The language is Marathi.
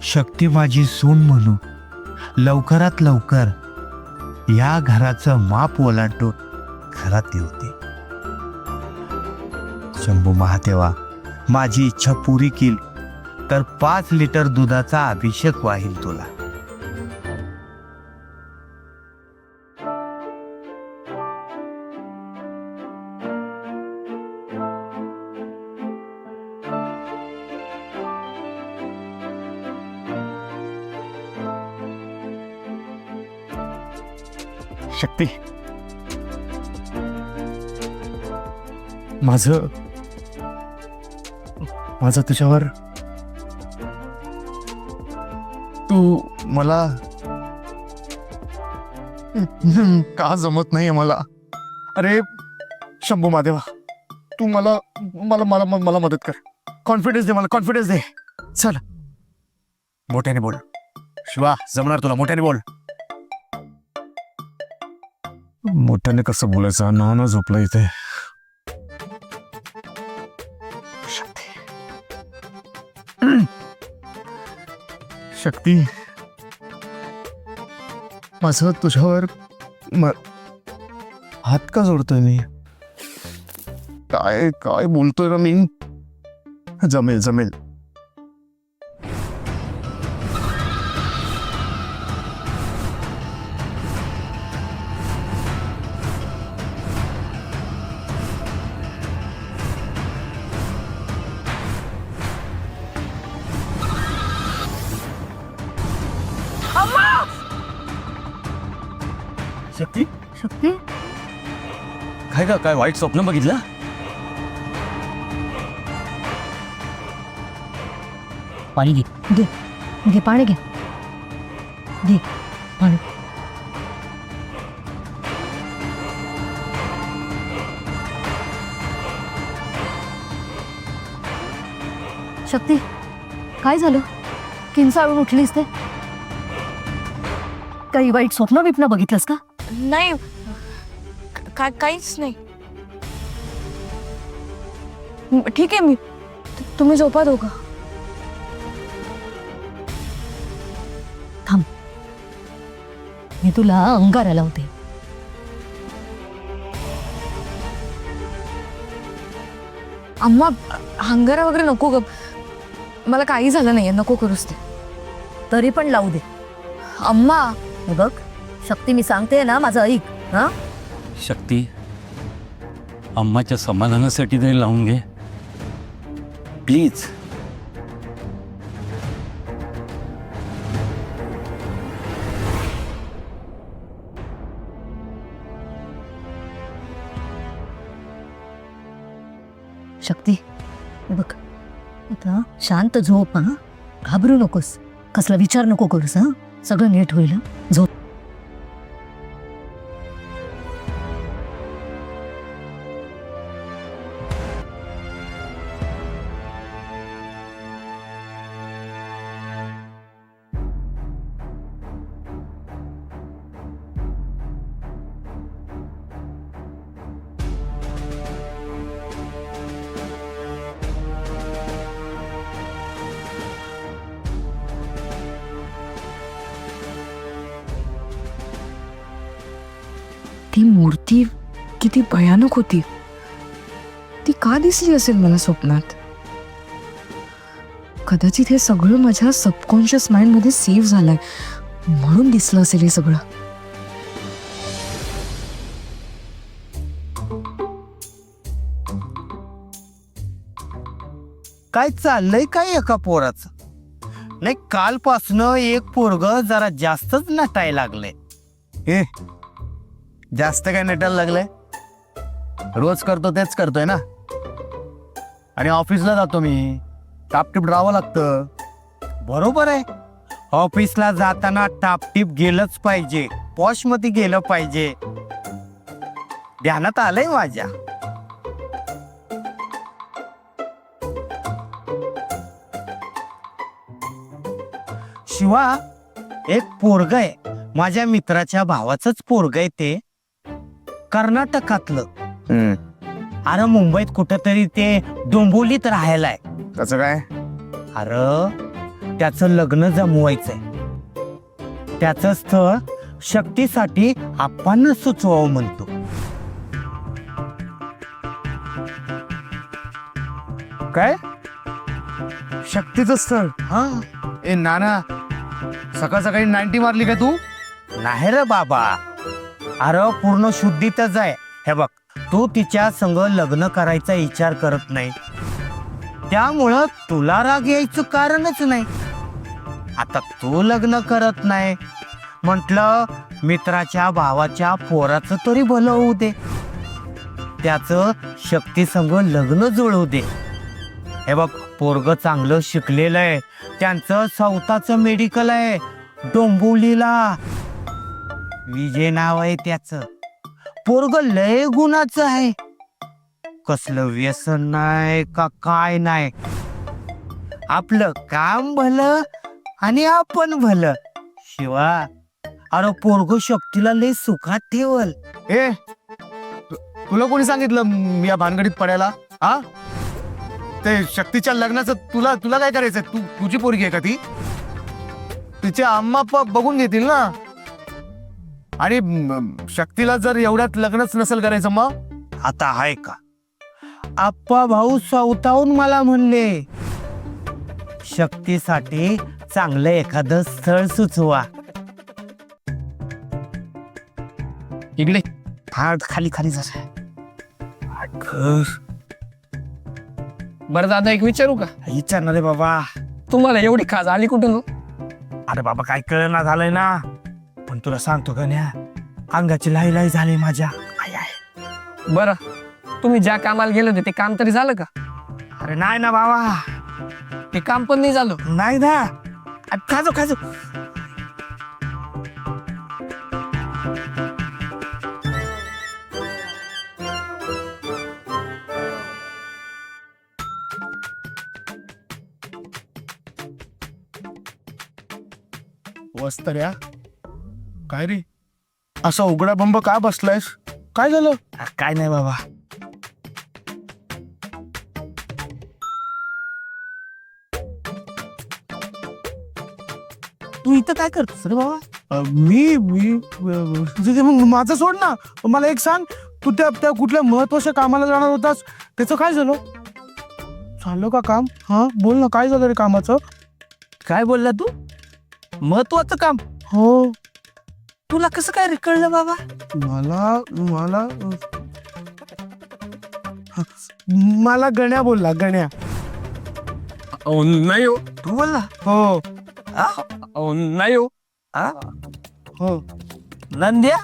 शक्ती माझी सून म्हणू लवकरात लवकर या घराचं माप ओलांडून घरात येते. शंभू महादेवा, माझी इच्छा पुरी केली तर 5 लिटर दुधाचा अभिषेक वाहील तुला. शक्ती, माझं तुझ्यावर, तू मला का जमत नाहीये मला. अरे शंभू महादेवा, तू मला मला मला मला मदत कर. कॉन्फिडन्स दे मला, कॉन्फिडन्स दे. चल मोठ्याने बोल. शिवा, जमणार तुला, मोठ्याने बोल. मोठ्याने कसं बोलायचं, नाव झोपलं इथे. शक्ती, माझं तुझ्यावर हात का जोडतोय मी. काय काय बोलतोय ना मी. जमेल जमेल. शक्ती, शक्ती, काय का काय वाईट स्वप्न बघितलं. पाणी घे. घे घे पाणी घे. घे पाणी. शक्ती, काय झालं? किंचाळून उठलीस ते. काही वाईट स्वप्न बिप्न बघितलंस का? नाही, काहीच नाही. ठीक आहे, मी तुम्ही झोपा दोघं. थांब, मी तुला अंगारा लावते. अम्मा, हंगारा वगैरे नको ग. मला काही झालं नाहीये, नको करूस ते. तरी पण लावू दे. अम्मा, हे बघ शक्ती, मी सांगते ना, माझं ऐक. हा, शक्ती, अम्माच्या समाधानासाठी तरी लावून घे प्लीज. शक्ती, हे बघ आता शांत झोप. हा, घाबरू नकोस, कसला विचार नको करूस. हा, सगळं नीट होईल. झोप. ती मूर्ती किती भयानक होती. ती का दिसली असेल मला स्वप्नात? कदाचित हे सगळं माझ्या सबकॉन्शियस माइंड मध्ये सेव्ह झालंय, म्हणून दिसलं असेल हे सगळं. काय चाललंय काय एका पोराचं? नाही, कालपासनं एक पोरग जरा जास्तच नटायला लागलंय. ए, जास्त काय नटायला लागलंय? रोज करतो तेच करतोय ना. आणि ऑफिसला जातो मी, टापटीप राहावं लागतं. बरोबर आहे, ऑफिसला जाताना टापटीप गेलंच पाहिजे, पॉश मध्ये गेलं पाहिजे. ध्यानात आलंय माझ्या. शिवा, एक पोरग आहे, माझ्या मित्राच्या भावाचंच पोरग आहे ते, कर्नाटकातलं. अरे मुंबईत कुठंतरी ते डोंबिवलीत राहायलाय. कसं काय? अरे त्याचं लग्न जमवायचंय. त्याचं स्थळ शक्तीसाठी आपण सुचवावं म्हणतो. काय शक्तीचं स्थळ? हा, ए नाना, सकाळ सकाळी 90 मारली का तू? नाही रे बाबा, अरे पूर्ण शुद्धीतच आहे. हे बघ, तू तिच्या संग लग्न करायचा विचार करत नाही, त्यामुळं तुला राग यायचं कारणच नाही. आता तू लग्न करत नाही म्हटलं, मित्राच्या भावाच्या पोराचं तरी भलं होऊ दे, त्याचं शक्ती संग लग्न जुळवू दे. हे बघ, पोरग चांगलं शिकलेलं आहे, त्यांचं स्वतःचं मेडिकल आहे डोंबिवलीला. विजय नाव आहे त्याचं. पोरग लय गुणाचं आहे, कसलं व्यसन नाही का काय नाही. आपलं काम भलं आणि आपण भलं. शिवा, अरे पोरग शक्तीला लय सुखात ठेवल. ए तुला कोणी सांगितलं मी या भानगडीत पडायला? हा, ते शक्तीच्या लग्नाचं तुला तुला काय करायचंय? तुझी पोरगी आहे का ती? तिचे आम्हा आप्पा बघून घेतील ना. आणि शक्तीला जर एवढ्यात लग्नच नसेल करायचं मग? आता आहे का? आप्पा भाऊ स्वतःहून मला म्हणले, शक्तीसाठी चांगलं एखादं स्थळ सुचवा. इकडे हा, खाली खाली जरा. बरं दादा, एक विचारू का? विचारणार रे बाबा. तुम्हाला एवढी खाज आली कुठून? अरे बाबा, काय कळना झालंय ना, पण तुला सांगतो का न्या, अंगाची लाई लाई झाली माझ्या. I I. बरं, तुम्ही ज्या कामाला गेले होते ते काम तरी झालं का? अरे नाही ना बाबा, ते काम पण नाही झालं. नाही ना. अरे खाजो खाजो. वस्तर्या, काय रे असा उघडा बंब का बसलायस? काय झालं? काय नाही बाबा. तू इथं काय करतोस रे बाबा? मी मी मग माझं सोड ना. मला एक सांग, तू त्या त्या कुठल्या महत्वाच्या कामाला जाणार होतास, त्याचं काय झालं? झालं का काम? हा बोल ना, काय झालं रे कामाचं? काय बोलला तू? महत्वाचं काम? हो, तुला कसं काय रे कळलं बाबा? मला मला मला गण्या बोलला, गण्या. नाही हो. तू बोलला? हो नाही हो. हो. नंद्या?